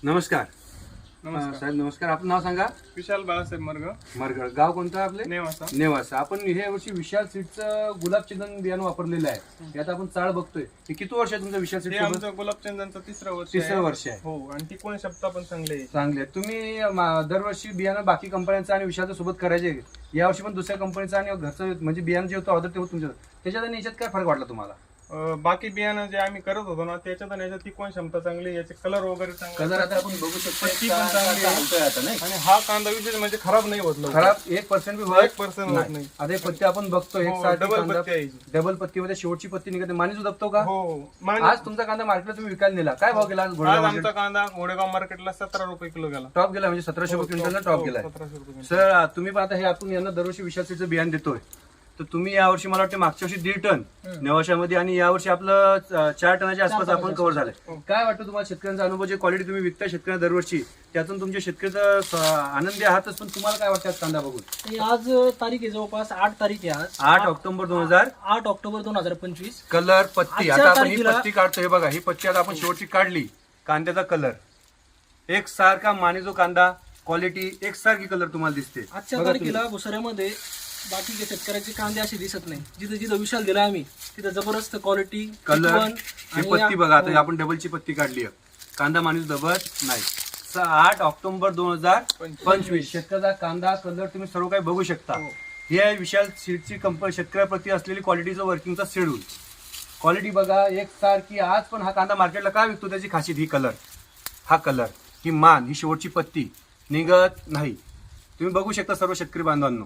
नमस्कार. नमस्कार. साहेब नमस्कार. आपलं नाव सांगा. विशाल बाळासाहेब मरगळ. गाव कोणतं आपले? नेवासा. नेवासा. आपण हे वर्षी विशाल सीडचं गुलाबचंदन बियाणं वापरलेलं आहे. यात आपण चाळ बघतोय. हे किती वर्ष आहे तुमचं विशाल हे सीड? आमचं गुलाबचंदनचं तिसरं वर्ष तिसरं वर्ष आहे. हो, आणि ती कोण शब्द पण चांगले आहे. चांगले आहे. तुम्ही दरवर्षी बियाणं बाकी कंपन्यांचं आणि विशालचं सोबत करायचे. यावर्षी पण दुसऱ्या कंपनीचं आणि घरचं म्हणजे बियाणं जे होतं ऑर्डर ते होतं तुमच्या त्याच्यात आणि याच्यात काय फरक वाटला तुम्हाला? बाकी बियाणं जे आम्ही करत होतो ना त्याच्यात आणि याच्यात ती कोण क्षमता चांगली, याचे कलर वगैरे चांगले, कलर आता आपण बघू शकतो. पत्ती पण चांगली आहे. आता नाही आणि हा कांदा विशेष म्हणजे खराब नाही होत लवकर. खराब 1% बी होत 1% होत नाही. आता हे पत्ती आपण बघतो एक हो, सारखी डबल कांदा पत्ती आहे ही. डबल पत्तीमध्ये शेवटची पत्ती निघते. माणूस दबतो का? हो हो. आज तुमचा कांदा मार्केटला तुम्ही विकायला नेला, काय भाव गेला आज आज घोडेगाव आमचा कांदा घोडेगाव मार्केटला 17 रुपये किलो गेला. टॉप गेला म्हणजे 1700 हो, क्विंटलला हो, टॉप गेलाय. 1700 रुपये. सर तुम्ही पण आता हे आपण यांना दरवर्षी विशाल सीडचं बियाण देतोय, तर तुम्ही यावर्षी मला वाटतं मागच्या वर्षी 1.5 टन नेवाशामध्ये आणि यावर्षी आपलं 4 टनाच्या आसपास आपण कव्हर झालंय. काय वाटतं तुम्हाला शेतकऱ्यांचा अनुभव, जे क्वालिटी तुम्ही विकताय शेतकऱ्यांना दरवर्षी, त्यातून तुमच्या शेतकऱ्याचा आनंदी आहातच, पण तुम्हाला काय वाटतं आज कांदा बघून? आज तारीख आहे जवळपास 8 तारीख आहे आज 8 ऑक्टोबर 2025. कलर पत्ती आजच्या आता आपण ही तारखेला- पत्ती काढतो. हे बघा, ही पत्ती आता आपण शेवटची काढली. कांद्याचा कलर एक सारखा, मानेजो कांदा क्वालिटी एकसारखी कलर तुम्हाला दिसते. आजच्या बघा तुम्ही. तारखेला भुसाऱ्यामध्ये बाकीच्या शेतकऱ्याचे कांदे असे दिसत नाही. जिथं जिथं विशाल दिला आम्ही तिथं जबरदस्त क्वालिटी, कलर ही पत्ती बघा. आता आपण डबलची पत्ती काढली आहे. कांदा माणूस दबत नाही. 8 ऑक्टोबर 2025 शेतकऱ्याचा कांदा कलर तुम्ही सर्व काही बघू शकता. ही आहे विशाल सीडची कंपनी शेतकऱ्याप्रती असलेली क्वालिटीचं वर्किंगचा शेड्यूल. क्वालिटी बघा एकसारखी. आज पण हा कांदा मार्केटला काय विकतो त्याची खासियत ही कलर, हा कलर, ही मान, ही शेवटची पत्ती निघत नाही. तुम्ही बघू शकता सर्व शेतकरी बांधवांनो,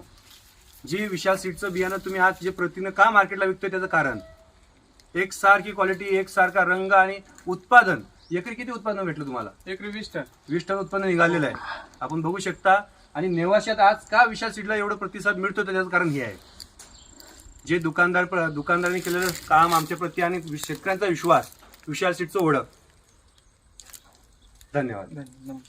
जे विशाल सीडचं बियाणं तुम्ही आज जे प्रतीनं का मार्केटला विकतोय त्याचं कारण एकसारखी क्वालिटी, एकसारखा रंग आणि उत्पादन. एकरी किती उत्पादन भेटलं तुम्हाला? एकरी 20 टन. 20 टन उत्पन्न निघालेलं आहे. आपण बघू शकता. आणि नेवाशात आज का विशाल सीडला एवढं प्रतिसाद मिळतो त्याचं कारण हे आहे, जे दुकानदारांनी केलेलं काम आमच्या प्रती आणि शेतकऱ्यांचा विश्वास, विशाल सीडचं ओळख. धन्यवाद. धन्यवाद.